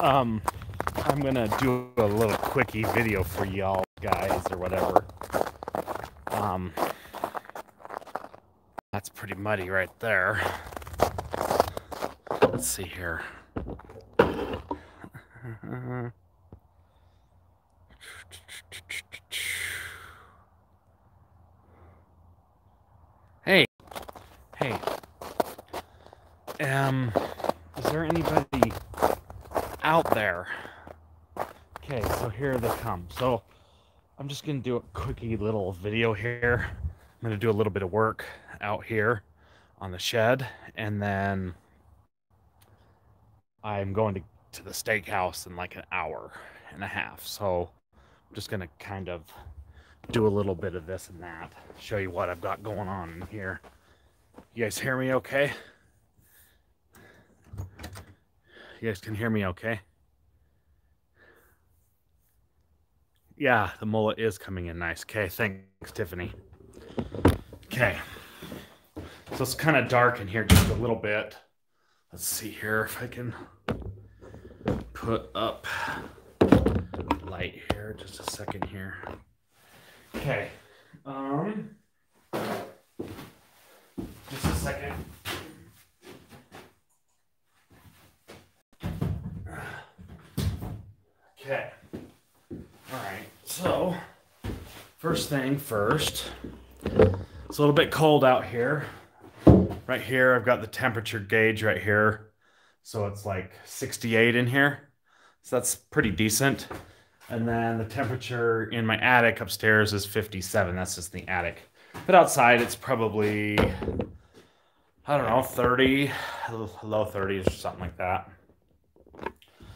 I'm gonna do a little quickie video for y'all guys or whatever. That's pretty muddy right there. Let's see here. Hey, hey. Is there anybody out there? Okay, so here they come. So I'm just gonna do a quickie little video here. I'm gonna do a little bit of work out here on the shed, and then I'm going to the steakhouse in like an hour and a half. So I'm just gonna kind of do a little bit of this and that, show you what I've got going on in here. You guys hear me okay? You guys can hear me okay? Yeah, the mullet is coming in nice. Okay, thanks, Tiffany. Okay, so it's kind of dark in here just a little bit. Let's see here if I can put up light here. Just a second here. Okay, just a second. Okay. All right. So, first thing first. It's a little bit cold out here. Right here, I've got the temperature gauge right here. So it's like 68 in here. So that's pretty decent. And then the temperature in my attic upstairs is 57. That's just the attic. But outside, it's probably, I don't know, 30, low 30s or something like that.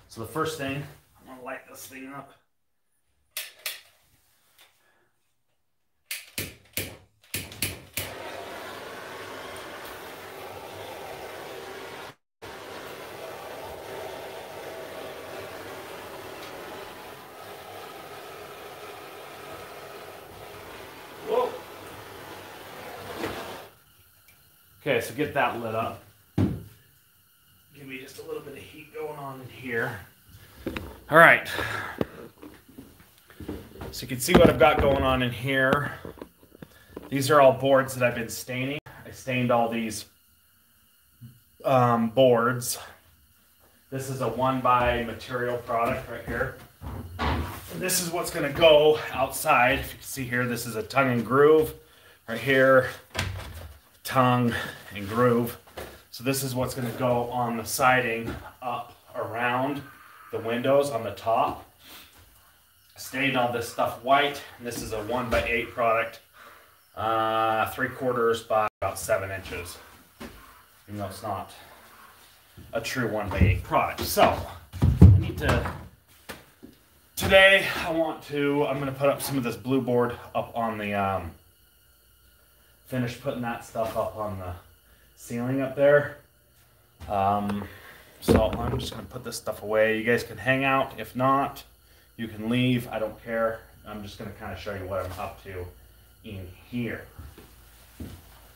So the first thing, I'm gonna light this thing up. Whoa. Okay, so get that lit up. Give me just a little bit of heat going on in here. All right. So you can see what I've got going on in here. These are all boards that I've been staining. I stained all these boards. This is a 1x material product right here. And this is what's going to go outside. If you can see here, this is a tongue and groove. Right here, tongue and groove. So this is what's going to go on the siding up around the windows on the top. Stained all this stuff white. And this is a 1x8 product. 3/4 by about 7 inches. Even though it's not a true 1x8 product. So, I need to, today I'm going to put up some of this blue board up on the, finish putting that stuff up on the ceiling up there. So I'm just going to put this stuff away. You guys can hang out. If not, you can leave. I don't care. I'm just going to kind of show you what I'm up to in here.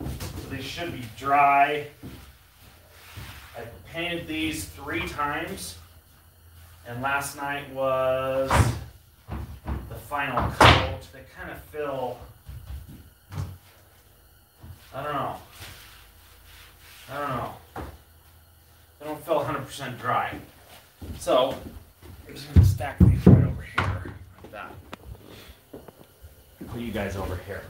So they should be dry. I painted these 3 times, and last night was the final coat. They kind of feel, I don't know. They don't feel 100% dry. So I'm just going to stack these right over here like that. Put you guys over here.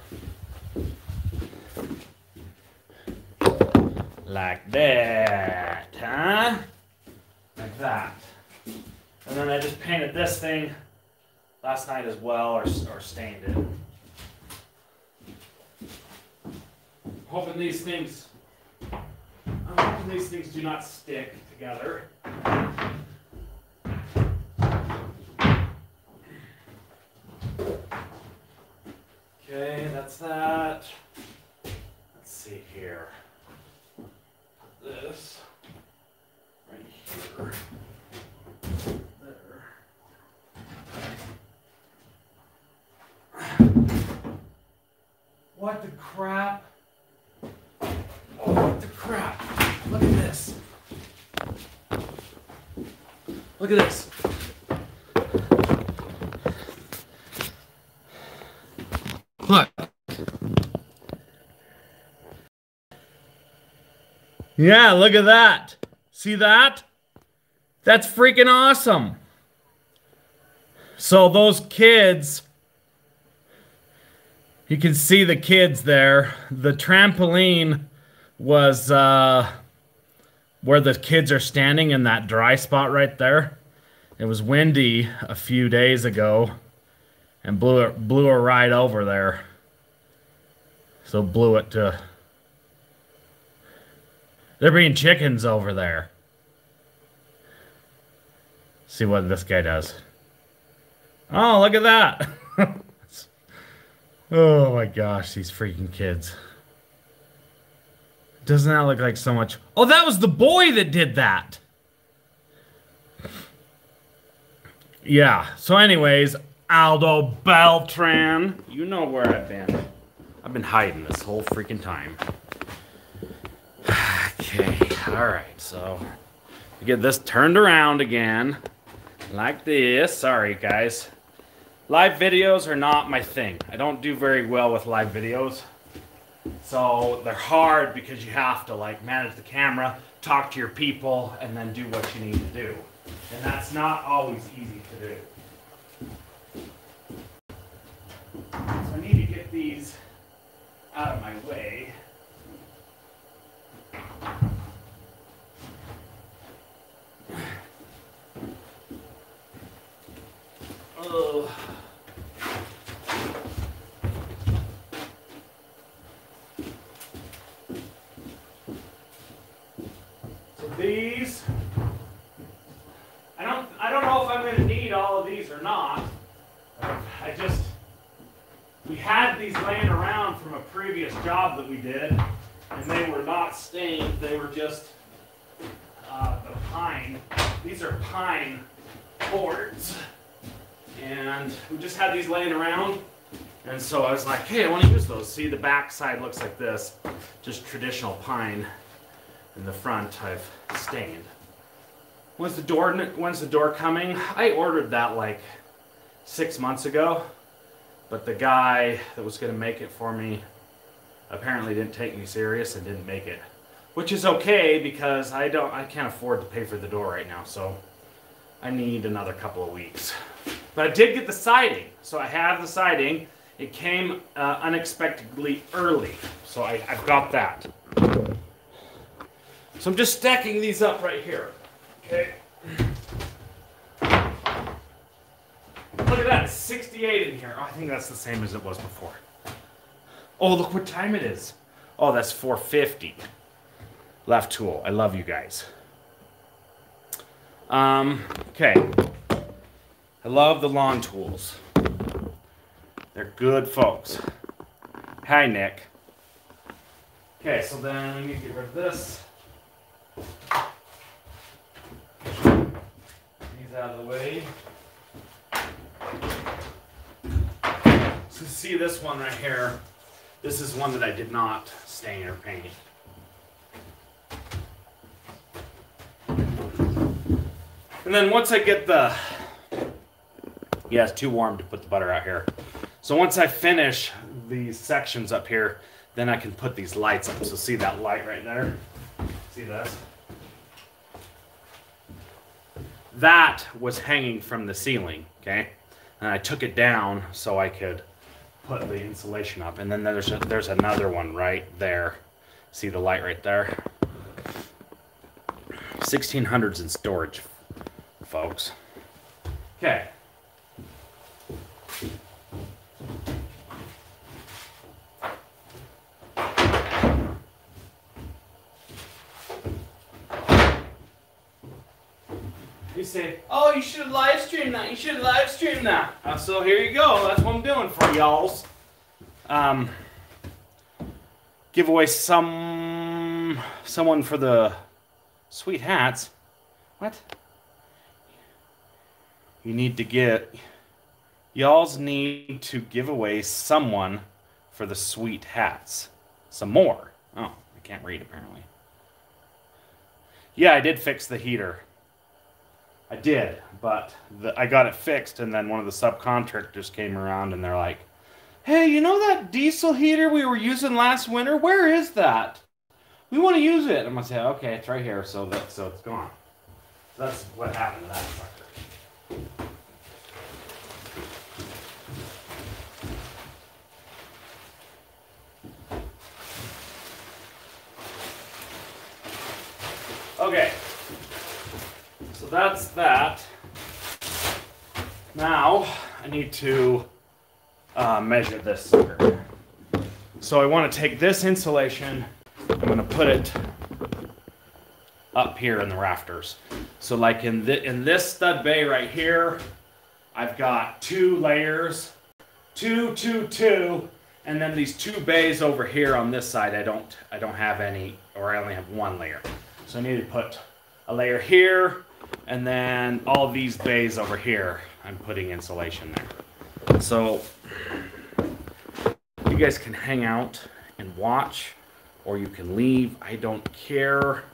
Like that, huh? Like that. And then I just painted this thing last night as well, or stained it. I'm hoping these things do not stick together. Okay, that's that. Let's see here. This right here. There. What the crap? Oh, what the crap? Look at this. Look Look at this. Look. Yeah, look at that. See that? That's freaking awesome. So those kids, you can see the kids there. The trampoline was where the kids are standing in that dry spot right there. It was windy a few days ago and blew her right over there. So blew it to... They're being chickens over there. See what this guy does. Oh, look at that. Oh my gosh, these freaking kids. Doesn't that look like so much... Oh, that was the boy that did that. Yeah, so anyways, Aldo Beltran. You know where I've been. I've been hiding this whole freaking time. Okay, alright, so... we get this turned around again. Like this. Sorry, guys. Live videos are not my thing. I don't do very well with live videos. So they're hard because you have to like manage the camera, talk to your people, and then do what you need to do. And that's not always easy to do. So I need to get these out of my way. Oh. These, I don't know if I'm going to need all of these or not. We had these laying around from a previous job that we did, and they were not stained. They were just the pine. These are pine boards, and we just had these laying around. And so I was like, hey, I want to use those. See, the back side looks like this, just traditional pine. In the front, I've stained. When's the door coming? I ordered that like 6 months ago, but the guy that was going to make it for me apparently didn't take me serious and didn't make it, which is okay because I can't afford to pay for the door right now, so I need another couple of weeks. But I did get the siding, so I have the siding. It came unexpectedly early, so I've got that. So I'm just stacking these up right here. Okay. Look at that, it's 68 in here. Oh, I think that's the same as it was before. Oh, look what time it is. Oh, that's 4:50. Left tool. I love you guys. Okay. I love the lawn tools. They're good folks. Hi, Nick. Okay, so then we need to get rid of this. These out of the way. So see this one right here. This is one that I did not stain or paint. And then once I get the... Yeah, it's too warm to put the butter out here. So once I finish these sections up here, then I can put these lights up. So see that light right there? See this? That was hanging from the ceiling, okay? And I took it down so I could put the insulation up. And then there's another one right there. See the light right there? 1600s in storage, folks. Okay. You say, oh, you should live stream that. You should live stream that. So here you go. That's what I'm doing for y'all. Give away someone for the sweet hats. What? You need to get... Y'all's need to give away someone for the sweet hats. Some more. Oh, I can't read apparently. Yeah, I did fix the heater. I did, but I got it fixed, and then one of the subcontractors came around, and they're like, "Hey, you know that diesel heater we were using last winter? Where is that? We want to use it." I'm gonna say, "Okay, it's right here." So it's gone. So that's what happened to that sucker. Okay, so that's that. Now I need to measure this sucker. So I want to take this insulation, I'm going to put it up here in the rafters. So like in this stud bay right here, I've got 2 layers, 2, 2, 2, and then these 2 bays over here on this side I don't have any, or I only have 1 layer. So I need to put a layer here, and then all of these bays over here, I'm putting insulation there. So you guys can hang out and watch, or you can leave. I don't care.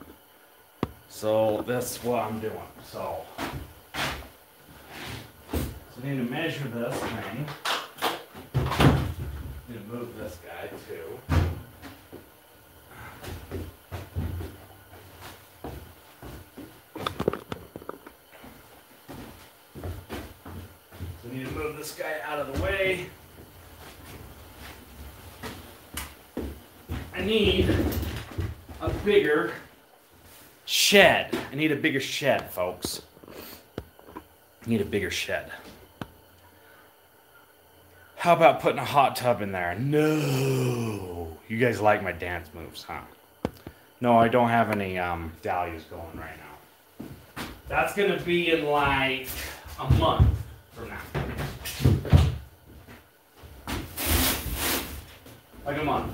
So that's what I'm doing. So I need to measure this thing. I need to move this guy too. Need to move this guy out of the way. I need a bigger shed. I need a bigger shed, folks. I need a bigger shed. How about putting a hot tub in there? No. You guys like my dance moves, huh? No, I don't have any dahlias going right now. That's gonna be in like a month from now. Like a month.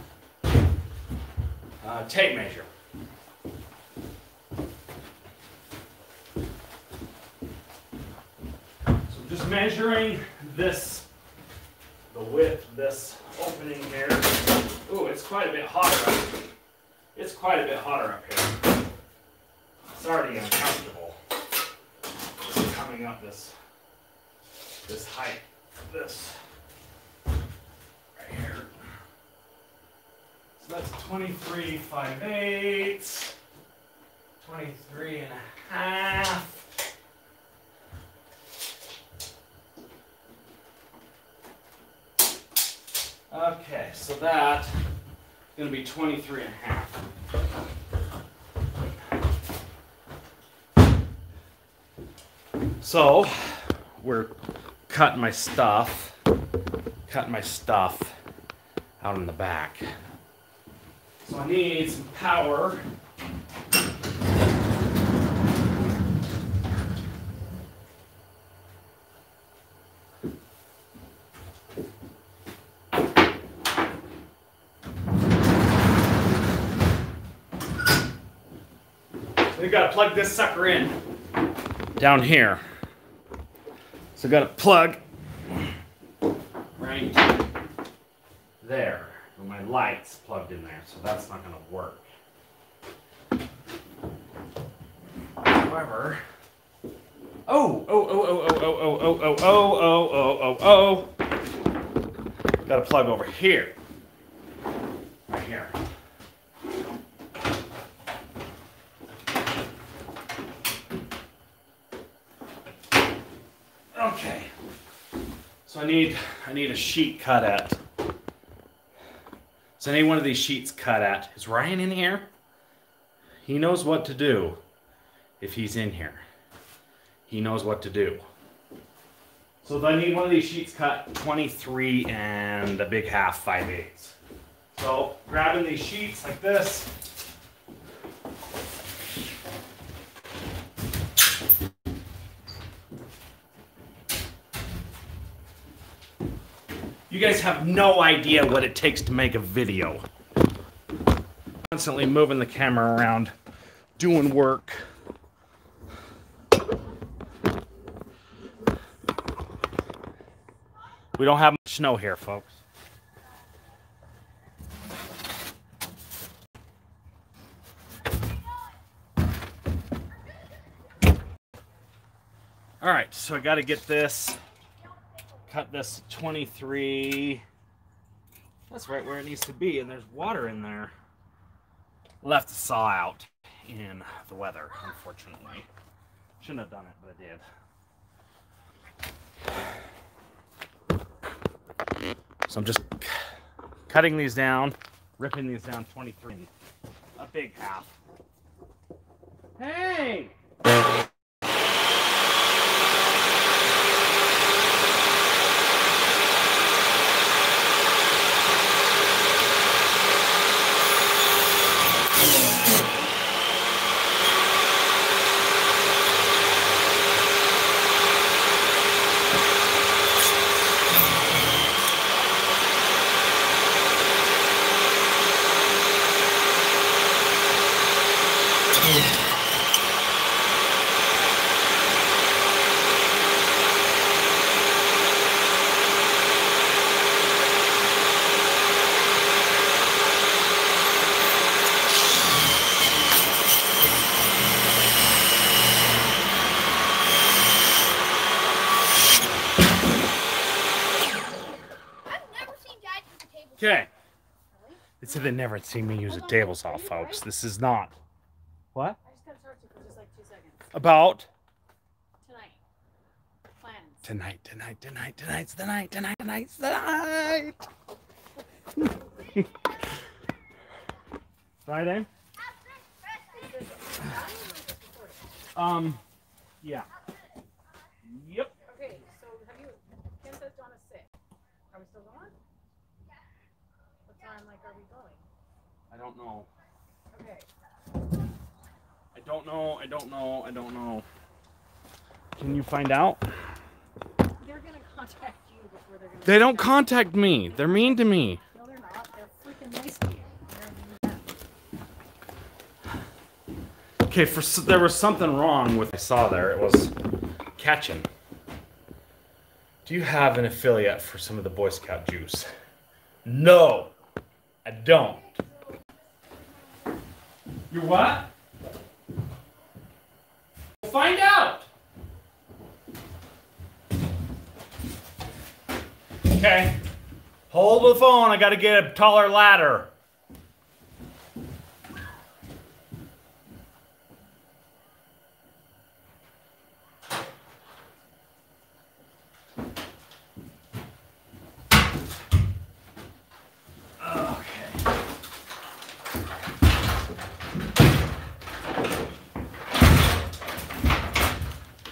Tape measure. So I'm just measuring this, the width of this opening here. Ooh, it's quite a bit hotter up here. It's quite a bit hotter up here. It's already uncomfortable. Coming up this height, this right here. So that's 23 5/8, 23 and a half. Okay, so that's going to be 23 and a half. So we're cutting my stuff out in the back. So I need some power. So you gotta plug this sucker in down here. So I got a plug right there. And my light's plugged in there, so that's not going to work. However, got a plug over here. Right here. Okay. So I need a sheet cut at. Is any one of these sheets cut at? Is Ryan in here? He knows what to do if he's in here. He knows what to do. So I need one of these sheets cut 23 and a big half 5/8. So grabbing these sheets like this. You guys have no idea what it takes to make a video. Constantly moving the camera around, doing work. We don't have much snow here, folks. All right, so I got to get this, cut this 23. That's right where it needs to be, and there's water in there. Left the saw out in the weather, unfortunately. Shouldn't have done it, but I did. So I'm just cutting these down, ripping these down 23, a big half. Hey! Okay. They said they never had seen me use a table saw, folks. This is not. What? I just got to talk to you for just like 2 seconds. About? Tonight. Plans. Tonight's the night. Friday? Yeah. Yep. Okay, so have you, Ken said John is sick. Are we still going? What time, like, are we going? I don't know. Okay. I don't know. Can you find out? They're gonna contact you before they're gonna. They don't contact me. They're mean to me. No, they're not. They're freaking nice to you. Okay, there was something wrong with what I saw there. It was catching. Do you have an affiliate for some of the Boy Scout juice? No, I don't. You're what? We'll find out. Okay. Hold the phone. I got to get a taller ladder.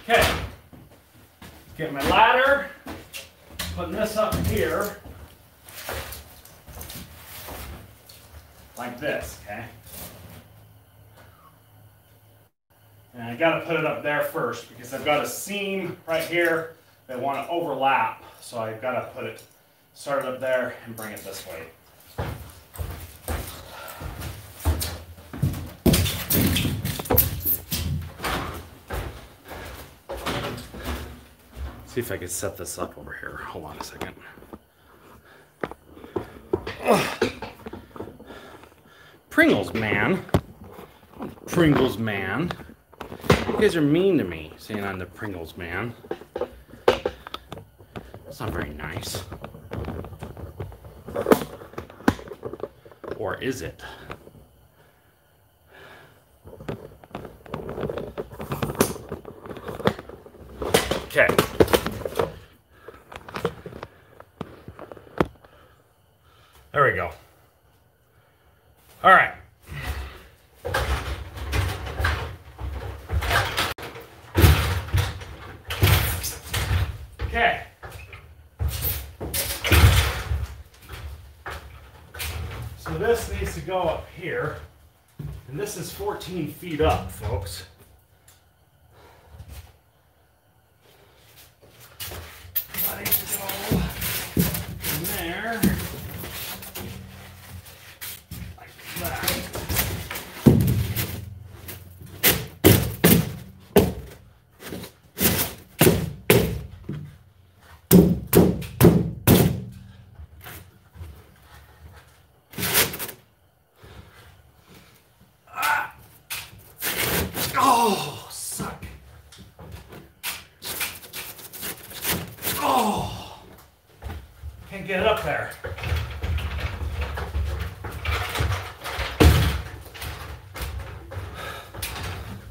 Okay, get my ladder, putting this up here, like this, okay? And I gotta put it up there first because I've got a seam right here that I want to overlap, so I've gotta put it, start it up there and bring it this way. See if I can set this up over here. Hold on a second. Ugh. Pringles, man. Pringles, man. You guys are mean to me, saying I'm the Pringles, man. That's not very nice. Or is it? Okay. There we go. All right. Okay. So this needs to go up here, and this is 14 feet up, folks. That needs to go in there. Oh! Oh, can't get it up there.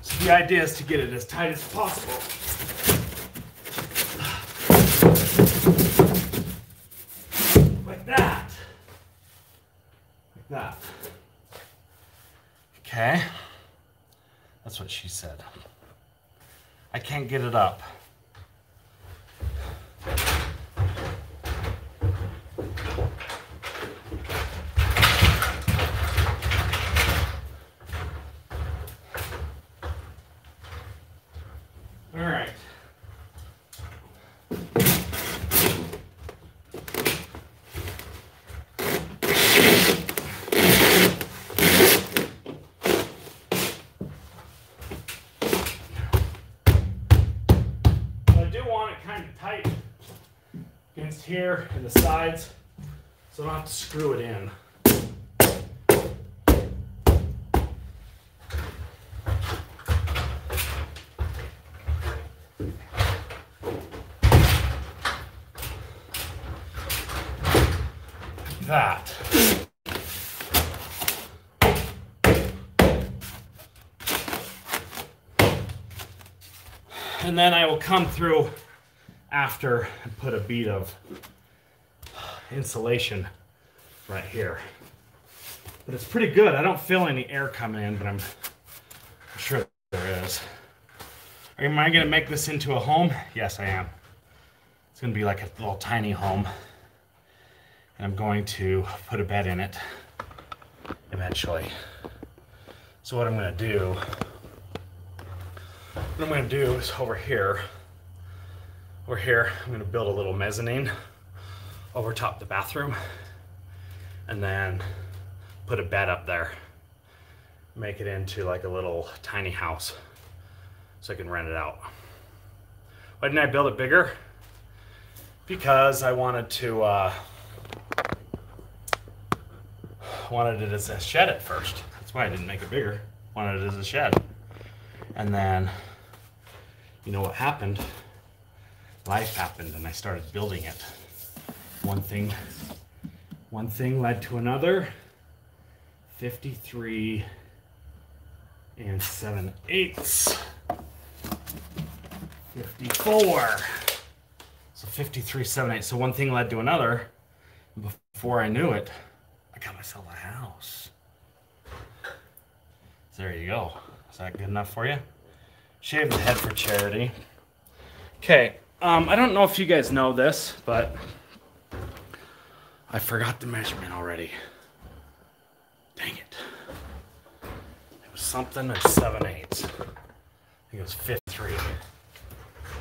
So the idea is to get it as tight as possible. Like that. Like that. Okay. That's what she said. I can't get it up. All right. Tight against here and the sides, so I don't have to screw it in. Like that. And then I will come through after and put a bead of insulation right here. But it's pretty good. I don't feel any air coming in, but I'm sure there is. Am I gonna make this into a home? Yes, I am. It's gonna be like a little tiny home. And I'm going to put a bed in it eventually. So what I'm gonna do is over here, I'm going to build a little mezzanine over top the bathroom and then put a bed up there. Make it into like a little tiny house so I can rent it out. Why didn't I build it bigger? Because I wanted it as a shed at first. That's why I didn't make it bigger. Wanted it as a shed. And then, you know what happened? Life happened and I started building it. One thing led to another. 53 7/8. 54. So 53 7/8. So one thing led to another. Before I knew it, I got myself a house. So there you go. Is that good enough for you? Shave the head for charity. Okay. I don't know if you guys know this, but I forgot the measurement already. Dang it. It was something at 7/8. I think it was 53.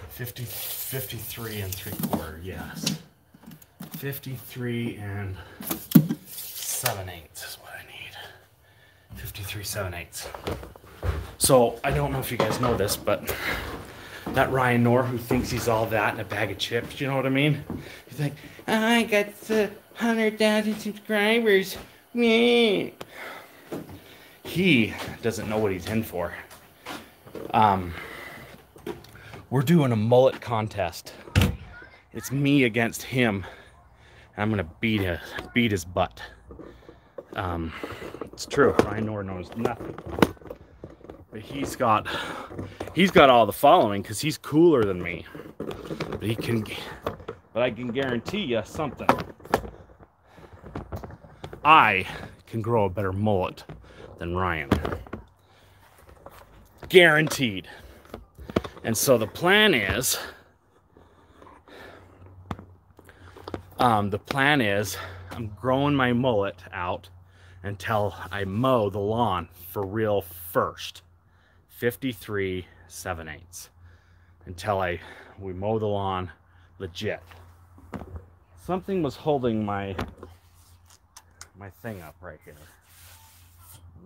53 3/4, yes. 53 7/8 is what I need. 53 7/8. So, I don't know if you guys know this, but that Ryan Knorr who thinks he's all that in a bag of chips, you know what I mean? He's like, I got 100,000 subscribers. Me. He doesn't know what he's in for. We're doing a mullet contest. It's me against him. And I'm gonna beat his butt. It's true. Ryan Knorr knows nothing. But he's got all the following because he's cooler than me. But I can guarantee you something. I can grow a better mullet than Ryan. Guaranteed. And so the plan is I'm growing my mullet out until I mow the lawn for real first. 53 7/8 until we mow the lawn legit. Something was holding my thing up right here.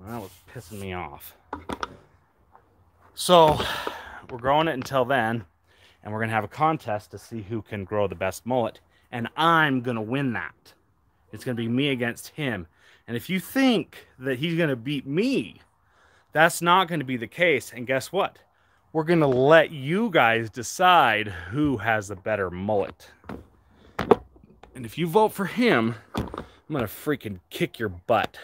That was pissing me off. So we're growing it until then, and we're gonna have a contest to see who can grow the best mullet, and I'm gonna win that. It's gonna be me against him. And if you think that he's gonna beat me, that's not going to be the case. And guess what? we're gonna let you guys decide who has the better mullet. And if you vote for him, I'm gonna freaking kick your butt.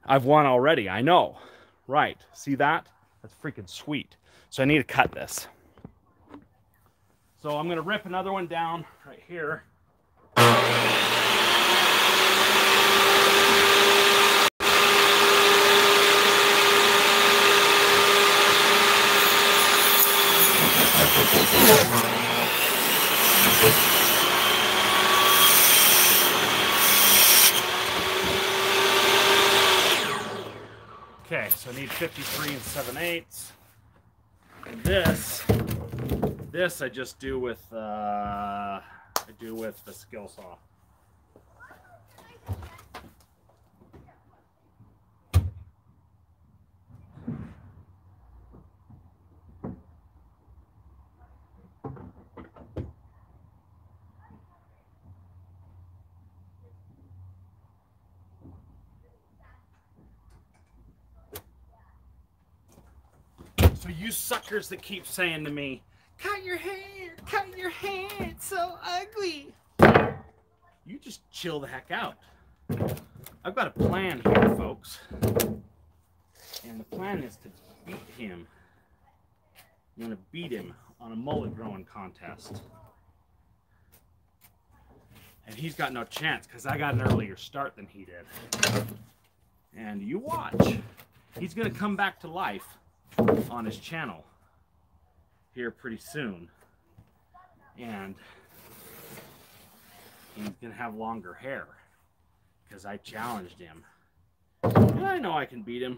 I've won already, I know. Right, see that? That's freaking sweet. So I need to cut this. So I'm gonna rip another one down right here. Okay, so I need 53 7/8. And this I just do with the skill saw. So you suckers that keep saying to me, cut your hair, it's so ugly. You just chill the heck out. I've got a plan here, folks. And the plan is to beat him. I'm gonna beat him on a mullet growing contest. And he's got no chance because I got an earlier start than he did. And you watch. He's gonna come back to life on his channel here pretty soon, and he's gonna have longer hair because I challenged him, and I know I can beat him.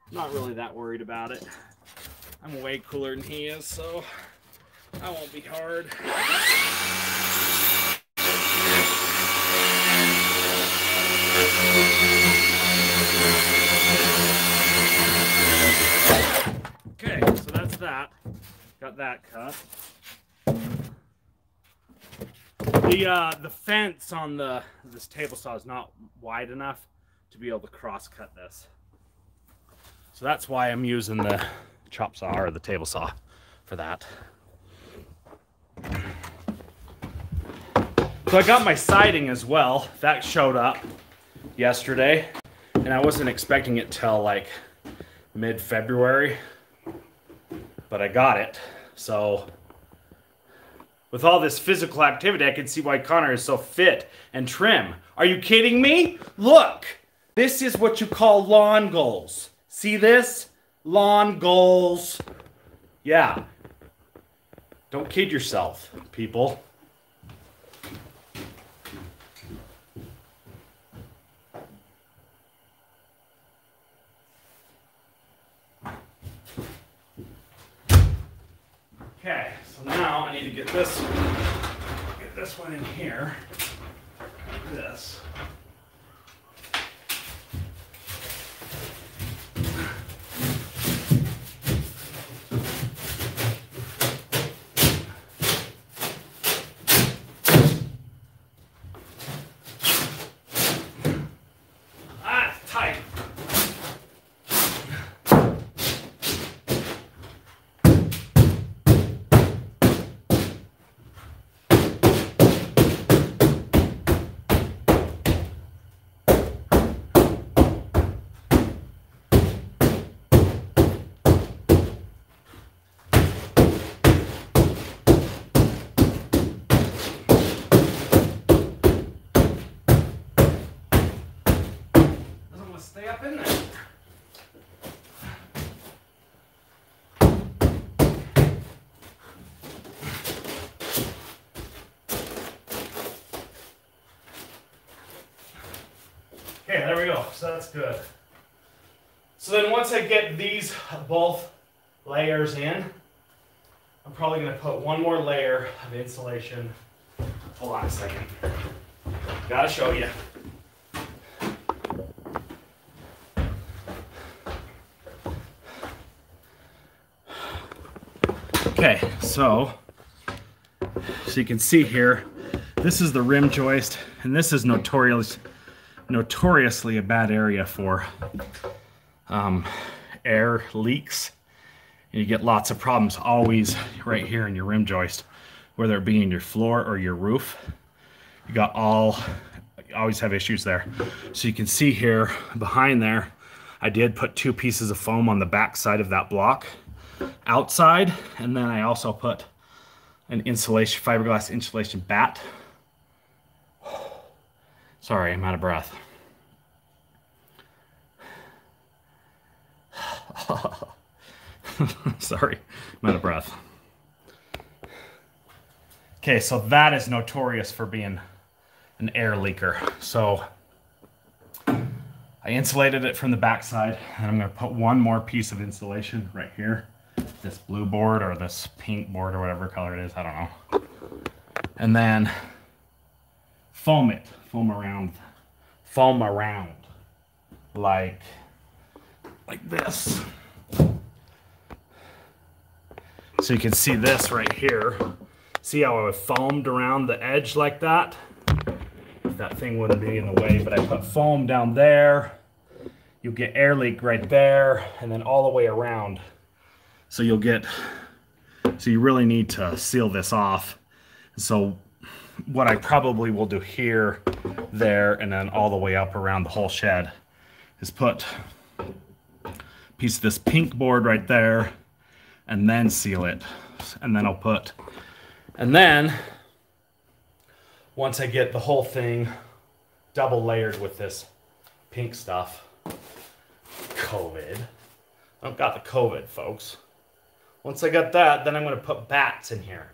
I'm not really that worried about it. I'm way cooler than he is, so that won't be hard. Okay, so that's that. Got that cut. The fence on this table saw is not wide enough to be able to cross cut this. So that's why I'm using the chop saw or the table saw for that. So I got my siding as well. That showed up yesterday, and I wasn't expecting it till like mid-February. But I got it. So with all this physical activity, I can see why Connor is so fit and trim. Are you kidding me? Look, this is what you call lawn goals. See this? Lawn goals. Yeah. Don't kid yourself, people. Okay, so now I need to get this one in here. This. Ah, it's tight. Stay up in there. Okay, there we go. So that's good. So then once I get these both layers in, I'm probably going to put one more layer of insulation. Hold on a second. Gotta show you. Okay, so you can see here, this is the rim joist, and this is notoriously a bad area for air leaks And you get lots of problems always right here in your rim joist, whether it be in your floor or your roof. You always have issues there. So you can see here behind there, I did put 2 pieces of foam on the back side of that block outside, and then I also put an insulation, fiberglass insulation bat. Sorry, I'm out of breath. Sorry, I'm out of breath. Okay, so that is notorious for being an air leaker. So I insulated it from the backside, and I'm going to put one more piece of insulation right here. This blue board or this pink board or whatever color it is, I don't know. And then foam around like this. So you can see this right here. See how I foamed around the edge like that? That thing wouldn't be in the way, but I put foam down there. You'll get air leak right there, and then all the way around. So you really need to seal this off. So what I probably will do here, there, and then all the way up around the whole shed is put a piece of this pink board right there, and then seal it. And then once I get the whole thing double layered with this pink stuff, COVID. I've got the COVID, folks. Once I got that, then I'm going to put bats in here.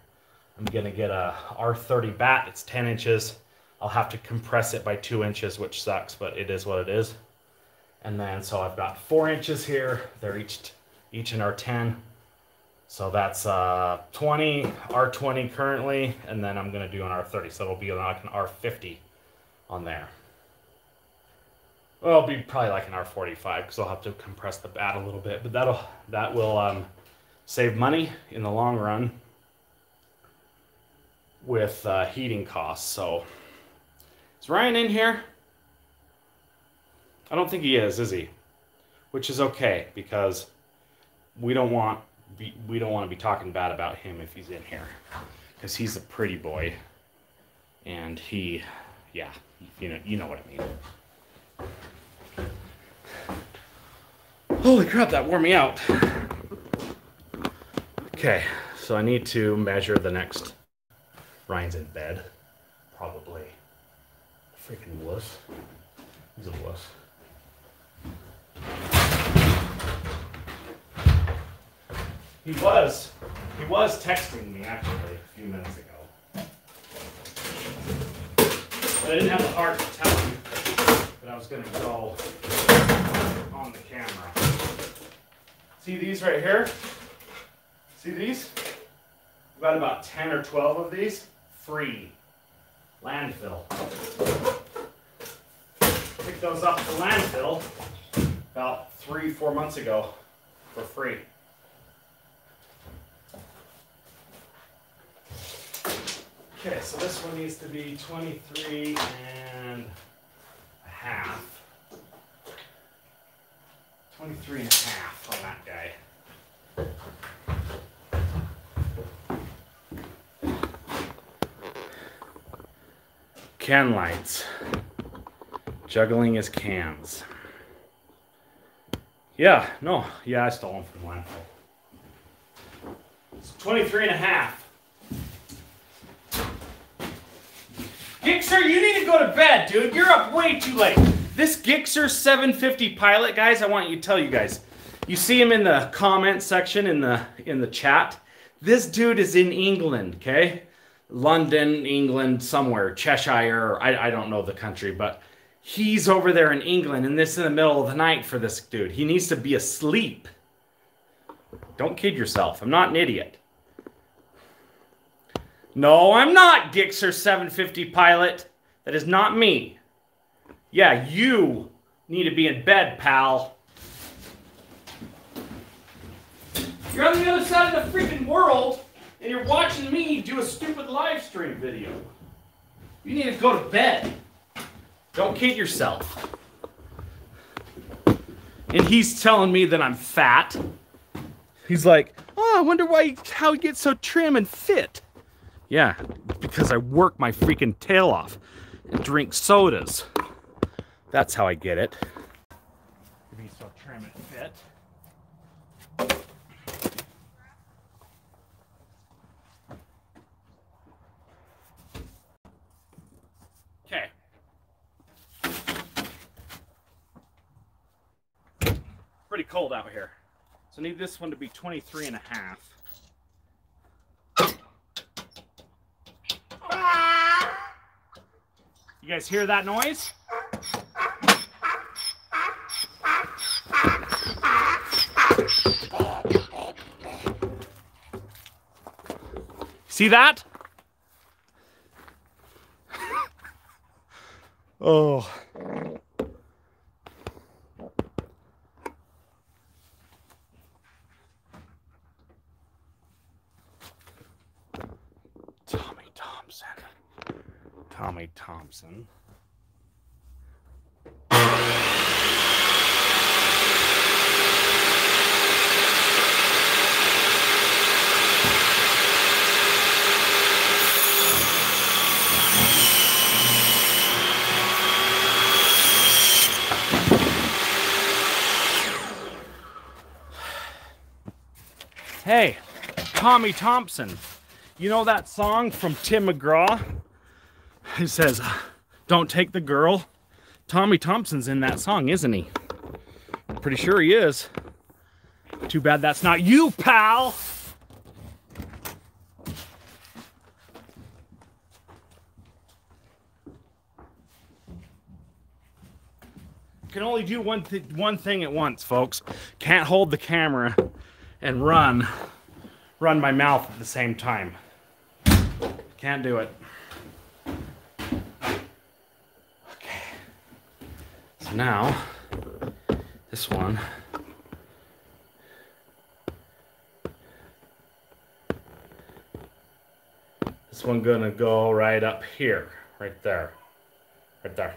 I'm going to get a R30 bat. It's 10 inches. I'll have to compress it by 2 inches, which sucks, but it is what it is. And then, so I've got 4 inches here. They're each an R10. So that's 20, R20 currently, and then I'm going to do an R30. So it'll be like an R50 on there. Well, it'll be probably like an R45 because I'll have to compress the bat a little bit. But that will save money in the long run with heating costs. So is Ryan in here? I don't think he is he? Which is okay because we don't want to be talking bad about him if he's in here, because he's a pretty boy, and yeah, you know what I mean. Holy crap, that wore me out. Okay, so I need to measure the next. Ryan's in bed, probably. Freaking wuss. He's a wuss. He was texting me actually a few minutes ago. But I didn't have the heart to tell him that I was going to go on the camera. See these right here? See these? I've got about 10 or 12 of these. Free. Landfill. Picked those up to landfill about 3-4 months ago for free. Okay, so this one needs to be 23 and a half. 23 and a half on that guy. Can lights. Juggling his cans. Yeah, I stole them from landfill. It's 23 and a half. Gixxer, you need to go to bed, dude. You're up way too late. This Gixxer 750 Pilot, guys, I want you to tell you guys. You see him in the comment section in the chat. This dude is in England, okay? London, England, somewhere, Cheshire, I don't know the country, but he's over there in England, and this is in the middle of the night for this dude. He needs to be asleep. Don't kid yourself. I'm not an idiot. No, I'm not Gixxer 750 Pilot. That is not me. Yeah, you need to be in bed, pal. You're on the other side of the freaking world, and you're watching me do a stupid live stream video. You need to go to bed. Don't kid yourself. And he's telling me that I'm fat. He's like, oh, I wonder how he gets so trim and fit. Yeah, because I work my freaking tail off and drink sodas. That's how I get it. To be so trim and fit. Okay. Pretty cold out here. So I need this one to be 23 and a half. You guys hear that noise? See that? Oh. Tommy Thompson. Hey, Tommy Thompson. You know that song from Tim McGraw? He says, don't take the girl. Tommy Thompson's in that song, isn't he? Pretty sure he is. Too bad that's not you, pal. Can only do one thing at once, folks. Can't hold the camera and run my mouth at the same time. Can't do it. Okay. So now, this one. This one gonna go right up here, right there, right there.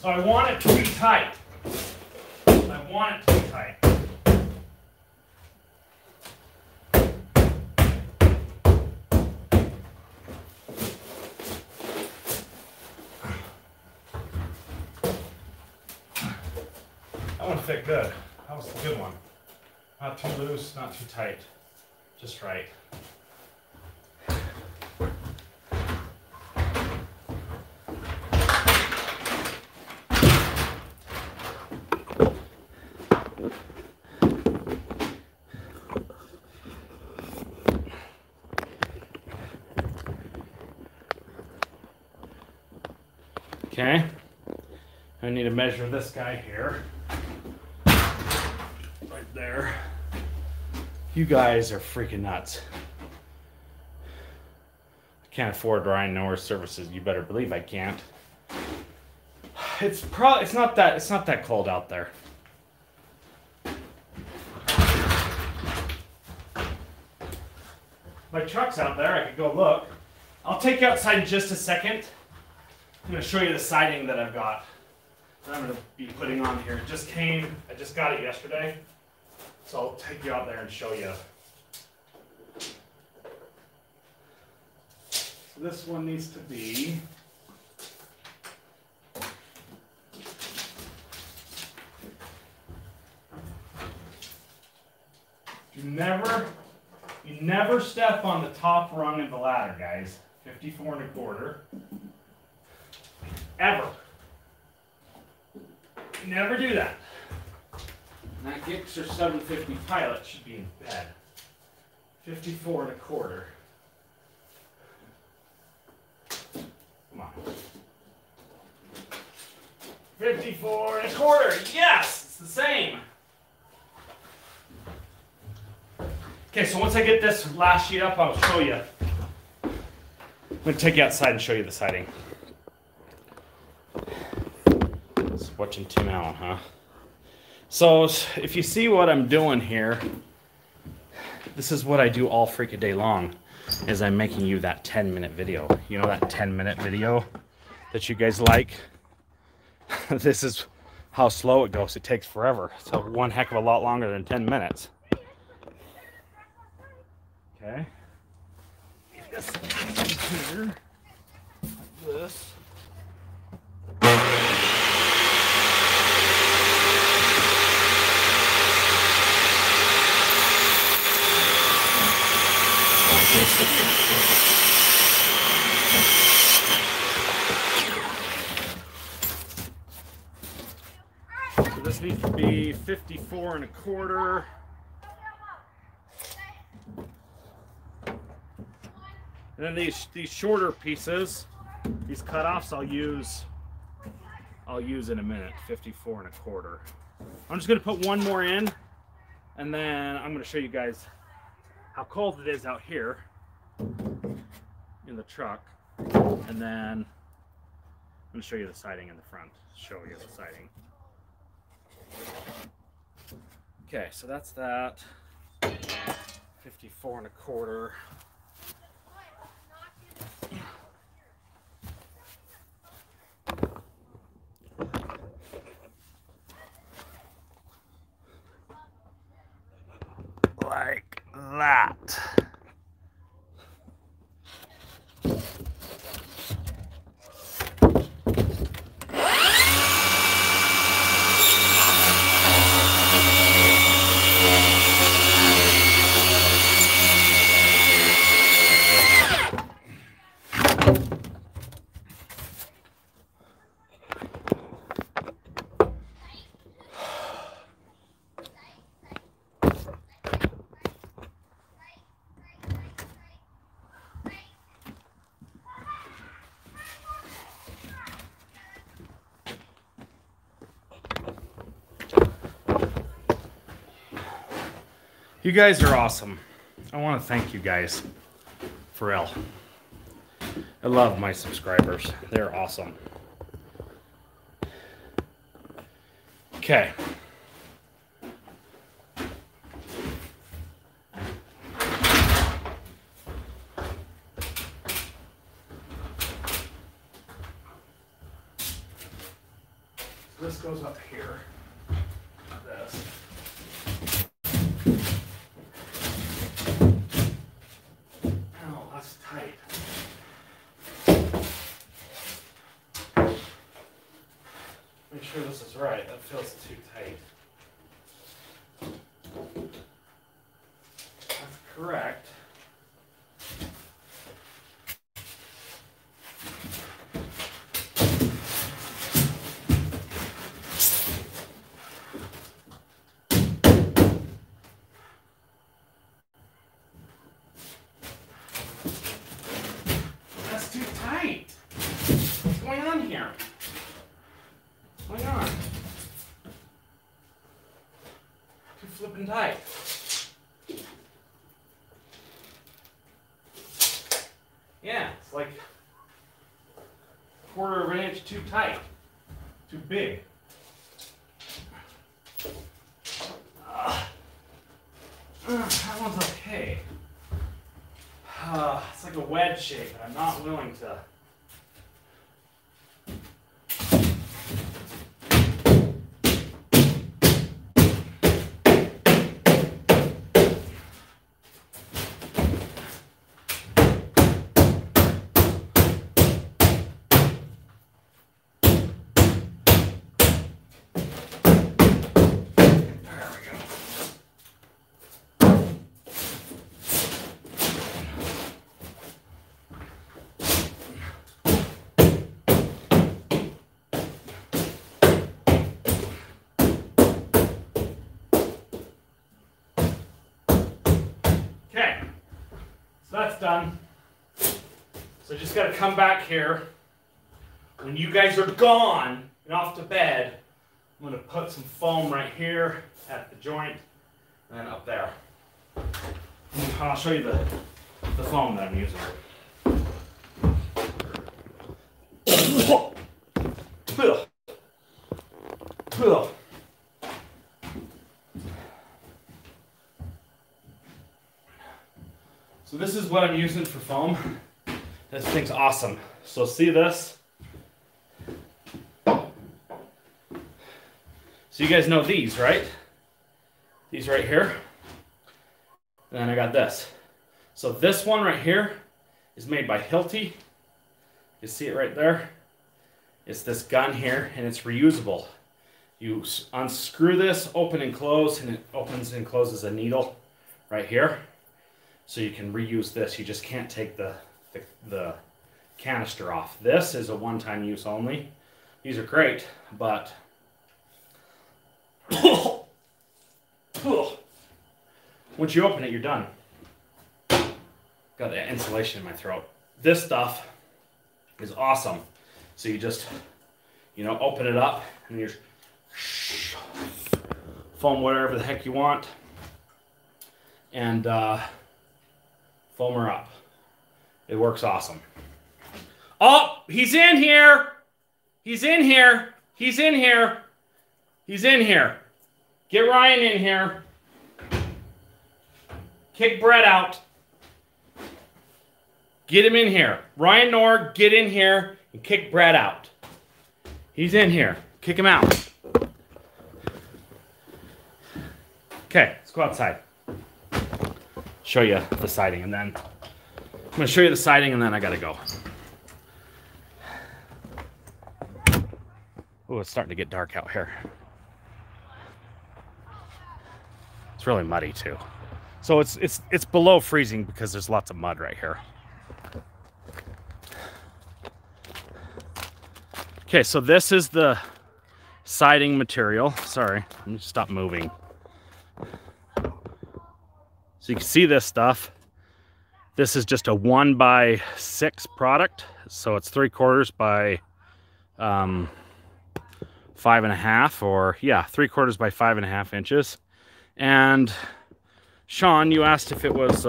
So I want it to be tight. I want it to be tight. That one fit good. That was a good one. Not too loose, not too tight. Just right. Okay, I need to measure this guy here, right there. You guys are freaking nuts. I can't afford Ryan Norris services. You better believe I can't. It's not that cold out there. My truck's out there. I could go look. I'll take you outside in just a second. I'm going to show you the siding that I've got that I'm going to be putting on here. It just came, I just got it yesterday, so I'll take you out there and show you. So this one needs to be you never step on the top rung of the ladder, guys. 54 1/4. Ever. Never do that. And that Gixxer 750 Pilot should be in bed. 54 1/4. Come on. 54 1/4. Yes, it's the same. Okay, so once I get this last sheet up, I'll show you. I'm going to take you outside and show you the siding. Just watching Tim Allen, huh? So if you see what I'm doing here, this is what I do all freaking day long, is I'm making you that 10-minute video. You know that 10-minute video that you guys like? This is how slow it goes. It takes forever. So one heck of a lot longer than 10 minutes. Okay. Get this here. Like this. So this needs to be 54 1/4. And then these shorter pieces, these cutoffs, I'll use in a minute. 54 1/4. I'm just gonna put one more in, and then I'm gonna show you guys how cold it is out here in the truck, and then I'm gonna show you the siding in the front. Show you the siding. Okay, so that's that. 54 1/4. Like that. You guys are awesome. I want to thank you guys. For real. I love my subscribers. They're awesome. Okay. This goes up here. This. Oh, that's tight. Make sure this is right. That feels too tight. That's correct. That's too tight. What's going on here? What's going on? Too flippin' tight. Yeah, it's like 1/4 of an inch too tight. Too big. That one's okay. It's like a wedge shape, and I'm not willing to. Okay, so that's done. So just got to come back here. When you guys are gone and off to bed, I'm going to put some foam right here at the joint and then up there. I'll show you the foam that I'm using. So this is what I'm using for foam. This thing's awesome. So see this? So you guys know these, right? These right here. And then I got this. So this one right here is made by Hilti. You see it right there? It's this gun here, and it's reusable. You unscrew this, open and close, and it opens and closes a needle right here. So you can reuse this. You just can't take the canister off. This is a one-time use only. These are great, but once you open it, you're done. Got the insulation in my throat. This stuff is awesome. So you just, open it up and you foam whatever the heck you want and foam her up. It works awesome. Oh, he's in here. He's in here. He's in here. He's in here. Get Ryan in here. Kick Brett out. Get him in here. Ryan Knorr, get in here and kick Brett out. He's in here. Kick him out. Okay, let's go outside. Show you the siding and then I'm going to show you the siding and then I got to go. Oh, it's starting to get dark out here. It's really muddy too. So it's below freezing because there's lots of mud right here. Okay, so this is the siding material. Sorry, let me stop moving. So you can see this stuff. This is just a 1x6 product. So it's 3/4 by 5.5 or 3/4 by 5.5 inches. And Sean, you asked if it was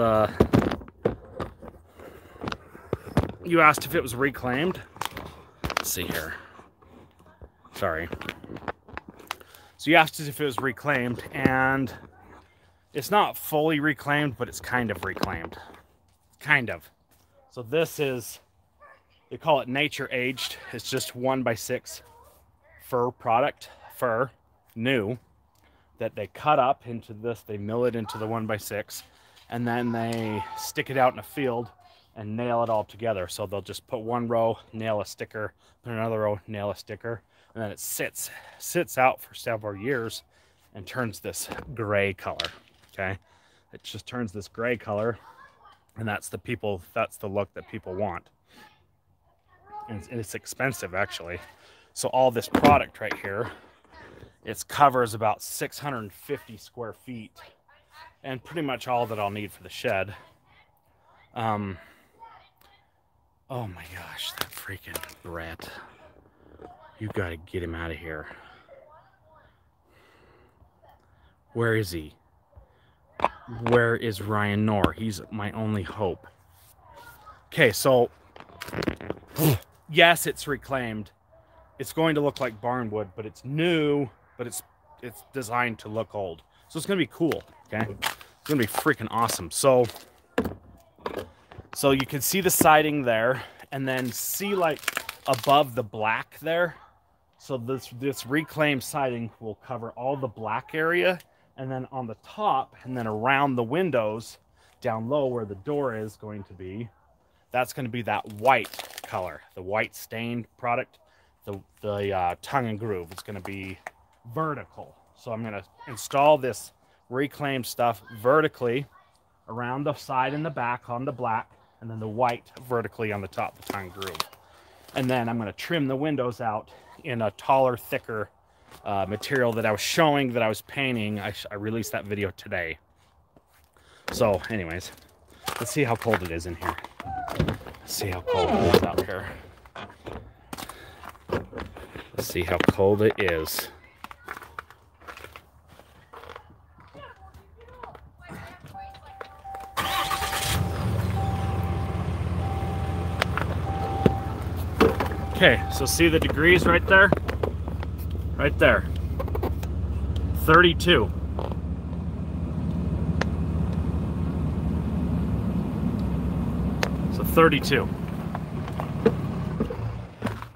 reclaimed. Let's see here. Sorry. So you asked us if it was reclaimed, and it's not fully reclaimed, but it's kind of reclaimed. Kind of. So this is, they call it nature aged. It's just 1x6 fur product, new, that they cut up into this. They mill it into the 1x6, and then they stick it out in a field and nail it all together. So they'll just put one row, nail a sticker, put another row, nail a sticker, and then it sits out for several years and turns this gray color. Okay, it just turns this gray color, and that's the look that people want. And it's expensive actually. So all this product right here, it covers about 650 square feet, and pretty much all that I'll need for the shed. Oh my gosh, that freaking Brett. You gotta get him out of here. Where is he? Where is Ryan Knorr? He's my only hope. Okay, so yes, it's reclaimed. It's going to look like barnwood, but it's new, but it's designed to look old. So it's gonna be cool, okay? It's gonna be freaking awesome. So you can see the siding there, and then see like above the black there. So this reclaimed siding will cover all the black area, and then on the top and then around the windows down low where the door is going to be, that's going to be that white color, the white stained product, the tongue and groove. It's going to be vertical. So I'm going to install this reclaimed stuff vertically around the side and the back on the black, and then the white vertically on the top, the tongue groove. And then I'm going to trim the windows out in a taller, thicker material that I was showing, that I was painting. I released that video today. So anyways, let's see how cold it is in here. Let's see how cold it is out here. Let's see how cold it is. Okay, so see the degrees right there? Right there. 32. So 32.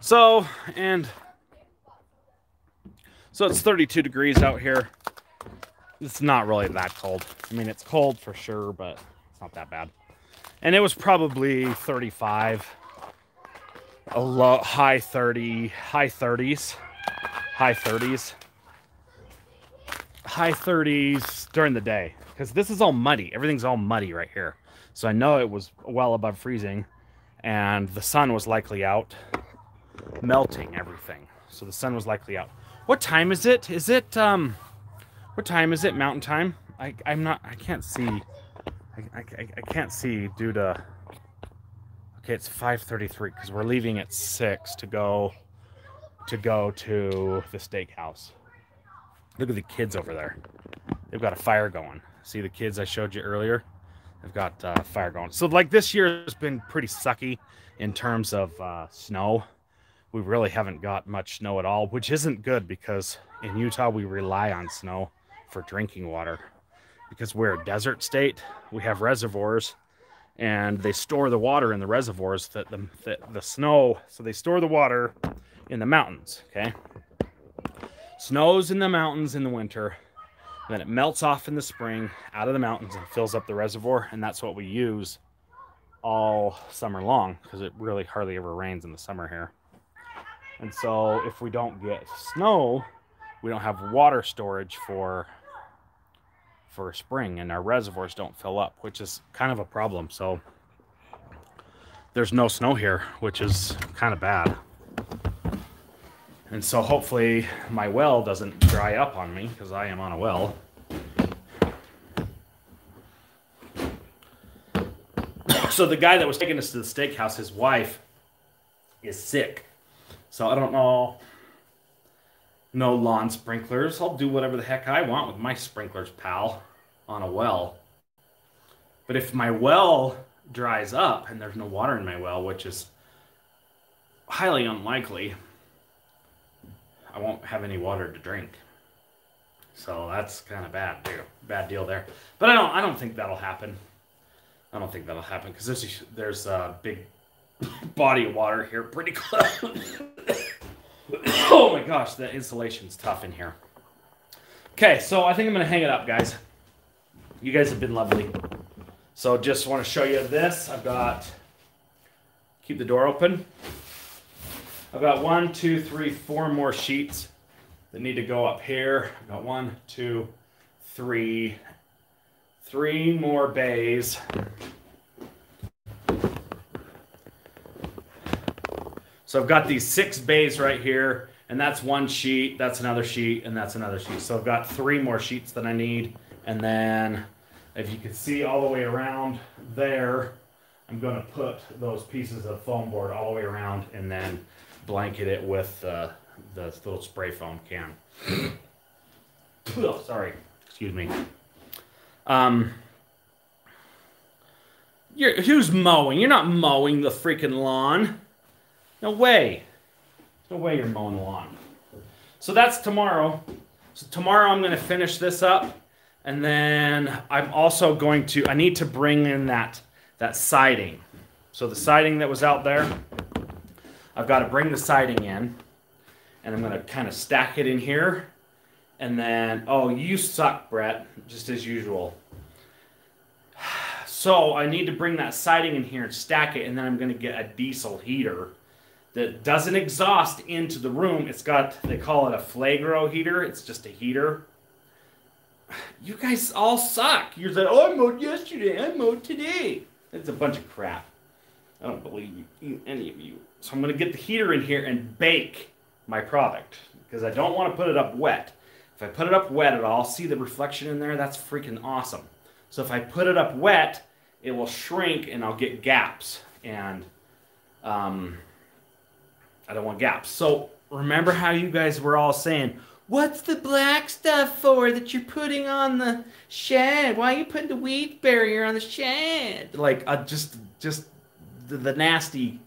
So it's 32 degrees out here. It's not really that cold. I mean, it's cold for sure, but it's not that bad. And it was probably 35, a low, high 30, high 30s, high 30s, high 30s during the day. Because this is all muddy. Everything's all muddy right here. So I know it was well above freezing, and the sun was likely out, melting everything. So the sun was likely out. What time is it? Is it, what time is it? Mountain time? I can't see. I can't see due to, okay, it's 5:33 because we're leaving at 6 to go to the steakhouse. Look at the kids over there. They've got a fire going. See the kids I showed you earlier? They've got fire going. So like this year has been pretty sucky in terms of snow. We really haven't got much snow at all, which isn't good because in Utah we rely on snow for drinking water. Because we're a desert state, we have reservoirs, and they store the water in the reservoirs, the snow, so they store the water in the mountains, okay? Snows in the mountains in the winter, then it melts off in the spring out of the mountains and fills up the reservoir, and that's what we use all summer long, because it really hardly ever rains in the summer here. And so if we don't get snow, we don't have water storage for spring, and our reservoirs don't fill up, which is kind of a problem. So there's no snow here, which is kind of bad. And so hopefully my well doesn't dry up on me, because I am on a well. So the guy that was taking us to the steakhouse, his wife is sick. So I don't know. No lawn sprinklers. I'll do whatever the heck I want with my sprinklers, pal, on a well. But if my well dries up and there's no water in my well, which is highly unlikely, I won't have any water to drink. So that's kind of bad deal there. But I don't think that'll happen. I don't think that'll happen because there's a big body of water here pretty close. Oh my gosh, the insulation's tough in here. Okay, so I think I'm going to hang it up, guys. You guys have been lovely. So just want to show you this. I've got, keep the door open. I've got 1, 2, 3, 4 more sheets that need to go up here. I've got 1, 2, 3 more bays. So I've got these 6 bays right here, and that's 1 sheet, that's another sheet, and that's another sheet. So I've got 3 more sheets that I need. And then if you can see all the way around there, I'm going to put those pieces of foam board all the way around and then blanket it with the little spray foam can. Oh, sorry, excuse me. Who's mowing? You're not mowing the freaking lawn. No way. No way you're mowing the lawn. So that's tomorrow. So tomorrow I'm going to finish this up. And then I'm also going to, I need to bring in that siding. So the siding that was out there, I've got to bring the siding in. And I'm going to kind of stack it in here. And then, oh, you suck, Brett, just as usual. So I need to bring that siding in here and stack it. And then I'm going to get a diesel heater that doesn't exhaust into the room. It's got, they call it a Flagro heater. It's just a heater. You guys all suck. You're saying, oh, I mowed yesterday, I mowed today. It's a bunch of crap. I don't believe any of you. So I'm going to get the heater in here and bake my product because I don't want to put it up wet. If I put it up wet at all, see the reflection in there? That's freaking awesome. So if I put it up wet, it will shrink and I'll get gaps. And I don't want gaps. So remember how you guys were all saying, what's the black stuff for that you're putting on the shed? Why are you putting the weed barrier on the shed? Like, just the nasty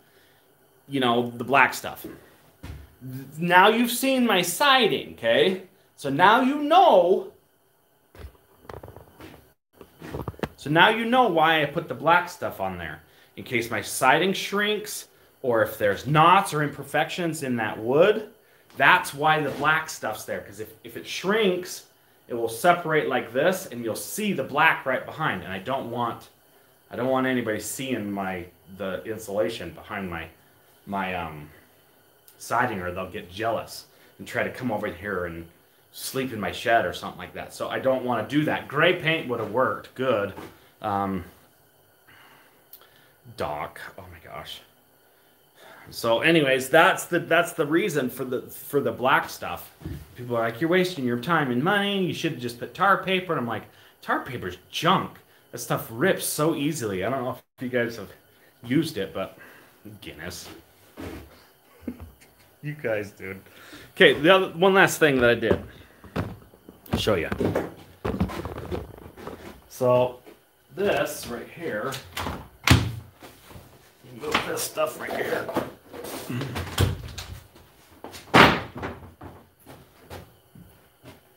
you know, the black stuff. Now you've seen my siding, okay? So now you know. So now you know why I put the black stuff on there. In case my siding shrinks, or if there's knots or imperfections in that wood, that's why the black stuff's there. Because if it shrinks, it will separate like this, and you'll see the black right behind. And I don't want anybody seeing the insulation behind my siding, or they'll get jealous and try to come over here and sleep in my shed or something like that. So I don't want to do that. Gray paint would have worked good. Doc, oh my gosh. So anyways, that's the reason for the black stuff. People are like, you're wasting your time and money. You should have just put tar paper. And I'm like, tar paper's junk. That stuff rips so easily. I don't know if you guys have used it, but Guinness. You guys, dude. Okay, one last thing that I did. I'll show you. So this right here, you move this stuff right here.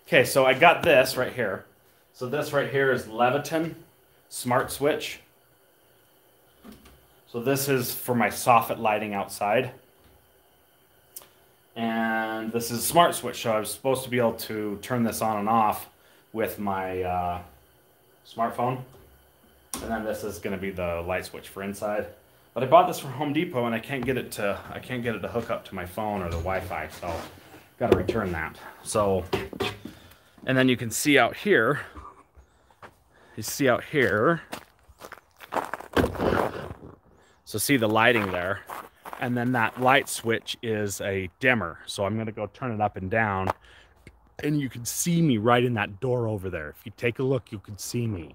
Okay, so I got this right here. So this right here is Leviton Smart Switch. So this is for my soffit lighting outside. And this is a smart switch, so I was supposed to be able to turn this on and off with my smartphone. And then this is going to be the light switch for inside. But I bought this from Home Depot, and I can't get it to hook up to my phone or the Wi-Fi, so got to return that. So, and then you can see out here. You see out here. So see the lighting there. And then that light switch is a dimmer. So I'm going to go turn it up and down. And you can see me right in that door over there. If you take a look, you can see me.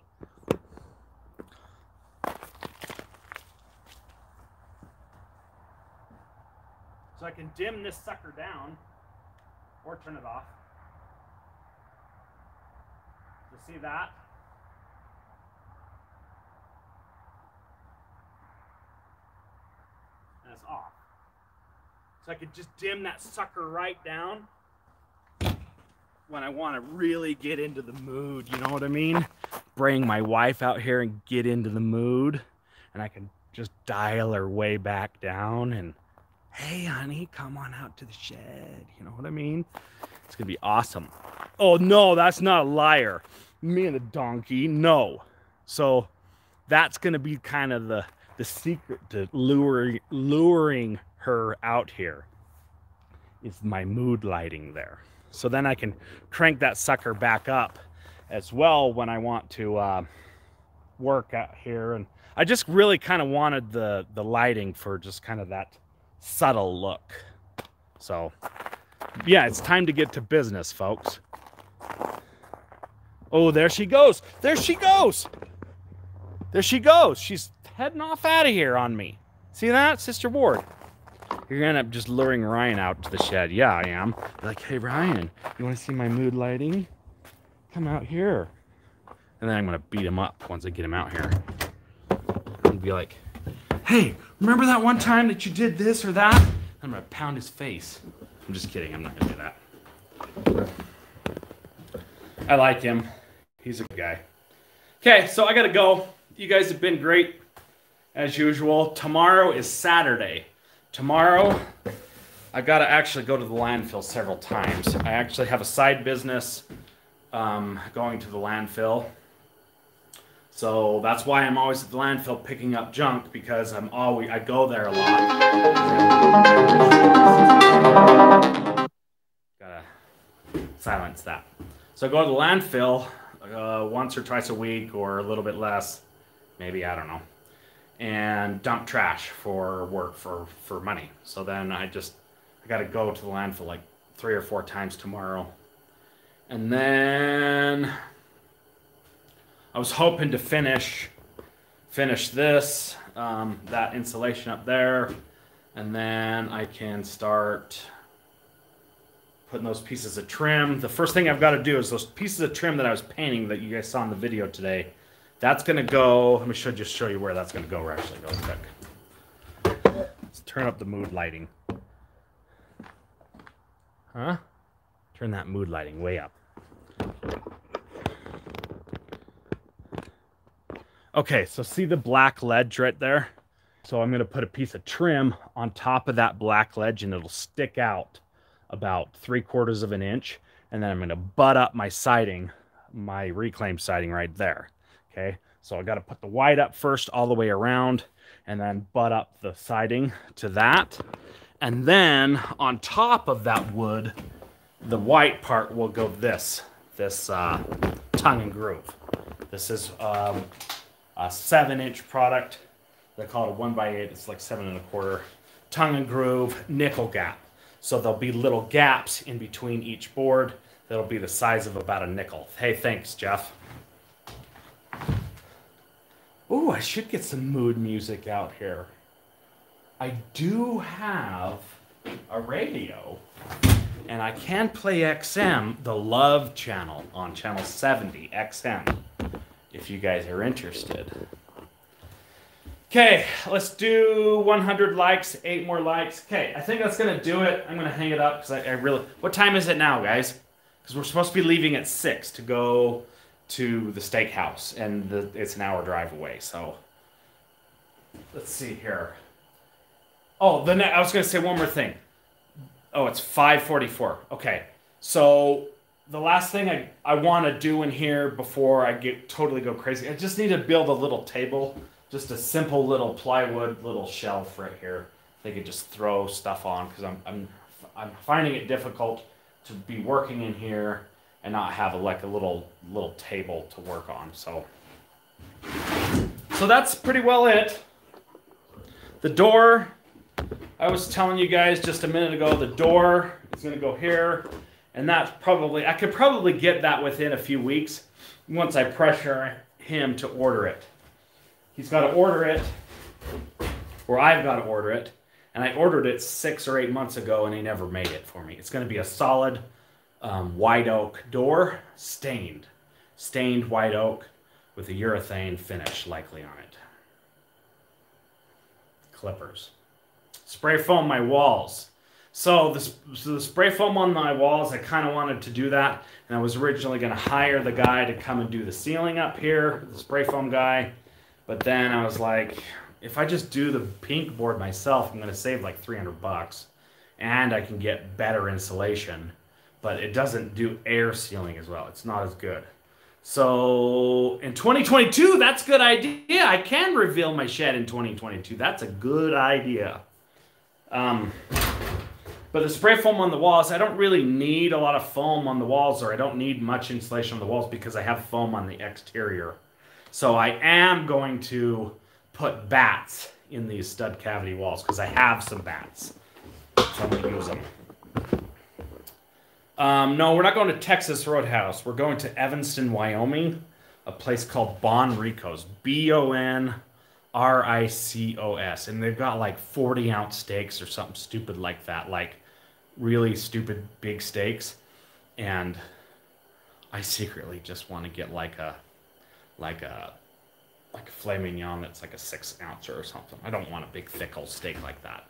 So I can dim this sucker down or turn it off. You see that? And it's off. So I could just dim that sucker right down when I want to really get into the mood, you know what I mean? Bring my wife out here and get into the mood, and I can just dial her way back down and, hey honey, come on out to the shed, you know what I mean? It's gonna be awesome. Oh no, that's not a liar. Me and the donkey, no. So that's gonna be kind of the secret to luring her out here, is my mood lighting there. So then I can crank that sucker back up as well when I want to work out here. And I just really kind of wanted the lighting for just kind of that subtle look. So yeah, it's time to get to business, folks. Oh, there she goes. There she goes. There she goes. She's heading off out of here on me. See that, Sister Ward? You're gonna end up just luring Ryan out to the shed. Yeah, I am. You're like, hey Ryan, you wanna see my mood lighting? Come out here. And then I'm gonna beat him up once I get him out here. And be like, hey, remember that one time that you did this or that? I'm gonna pound his face. I'm just kidding, I'm not gonna do that. I like him. He's a good guy. Okay, so I gotta go. You guys have been great, as usual. Tomorrow is Saturday. Tomorrow, I gotta actually go to the landfill several times. I actually have a side business going to the landfill. So that's why I'm always at the landfill picking up junk, because I go there a lot. Gotta silence that. So I go to the landfill once or twice a week, or a little bit less, maybe, I don't know, and dump trash for work, for money. So then I gotta go to the landfill like 3 or 4 times tomorrow. And then I was hoping to finish this, that insulation up there, and then I can start putting those pieces of trim. The first thing I've got to do is those pieces of trim that I was painting that you guys saw in the video today. That's gonna go. Let me just show you where that's gonna go. Where actually goes quick. turn up the mood lighting. Huh? Turn that mood lighting way up. Okay, so see the black ledge right there? So I'm going to put a piece of trim on top of that black ledge, and it'll stick out about 3/4 of an inch. And then I'm going to butt up my siding, my reclaimed siding right there. Okay, so I got to put the white up first all the way around, and then butt up the siding to that. And then on top of that wood, the white part will go this tongue and groove. This is a 7-inch product. They call it a 1x8. It's like 7 1/4. Tongue and groove nickel gap. So there'll be little gaps in between each board that'll be the size of about a nickel. Hey, thanks, Jeff. Ooh, I should get some mood music out here. I do have a radio, and I can play XM, the Love channel, on channel 70, XM, if you guys are interested. Okay, let's do 100 likes, 8 more likes. Okay, I think that's going to do it. I'm going to hang it up because I really... What time is it now, guys? Because we're supposed to be leaving at 6 to go to the steakhouse, and it's an hour drive away, so... Let's see here. Oh, I was going to say one more thing. Oh, it's 5:44. Okay, so the last thing I want to do in here before I totally go crazy, I just need to build a little table. Just a simple little plywood little shelf right here. They could just throw stuff on because I'm finding it difficult to be working in here and not have a little table to work on. So that's pretty well it. The door, I was telling you guys just a minute ago, the door is going to go here, and that's I could probably get that within a few weeks once I pressure him to order it. He's got to order it, or I've got to order it, and I ordered it 6 or 8 months ago, and he never made it for me. It's going to be a solid white oak door, stained white oak with a urethane finish likely on it. Clippers. Spray foam my walls. So the spray foam on my walls, I kind of wanted to do that, and I was originally going to hire the guy to come and do the ceiling up here, the spray foam guy. But then I was like, if I just do the pink board myself, I'm going to save like $300, and I can get better insulation. But it doesn't do air sealing as well. It's not as good. So in 2022, that's a good idea. I can reveal my shed in 2022. That's a good idea. But the spray foam on the walls, I don't really need a lot of foam on the walls, or I don't need much insulation on the walls because I have foam on the exterior. So I am going to put bats in these stud cavity walls because I have some bats. So I'm going to use them. No, we're not going to Texas Roadhouse. We're going to Evanston, Wyoming, a place called Bon Ricos. BONRICOS. And they've got like 40-ounce steaks or something stupid like that. Like really stupid big steaks. And I secretly just want to get like a filet mignon that's like a 6-ouncer or something. I don't want a big thick old steak like that.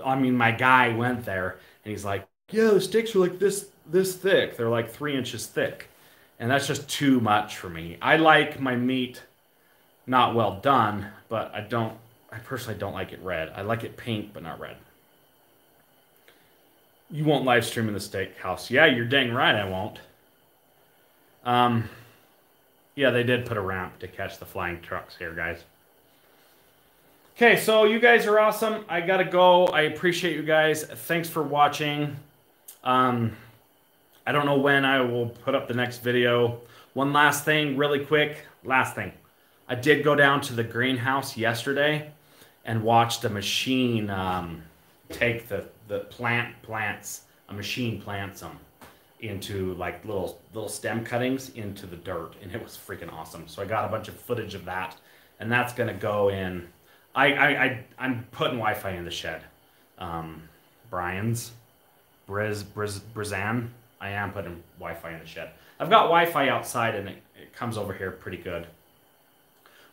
I mean, my guy went there and he's like, yeah, the steaks are like this thick. They're like 3 inches thick. And that's just too much for me. I like my meat not well done, but I personally don't like it red. I like it pink, but not red. You won't live stream in the steakhouse. Yeah, you're dang right I won't. Yeah, they did put a ramp to catch the flying trucks here, guys. Okay, so you guys are awesome. I gotta go. I appreciate you guys. Thanks for watching. I don't know when I will put up the next video. One last thing, really quick. Last thing. I did go down to the greenhouse yesterday and watched a machine take the plants. A machine plants them into like little stem cuttings into the dirt, and it was freaking awesome. So I got a bunch of footage of that, and that's gonna go in. I'm putting Wi-Fi in the shed. Brian's Brizan. I am putting Wi-Fi in the shed. I've got Wi-Fi outside, and it comes over here pretty good.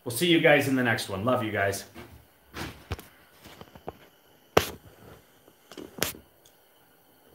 We'll see you guys in the next one. Love you guys.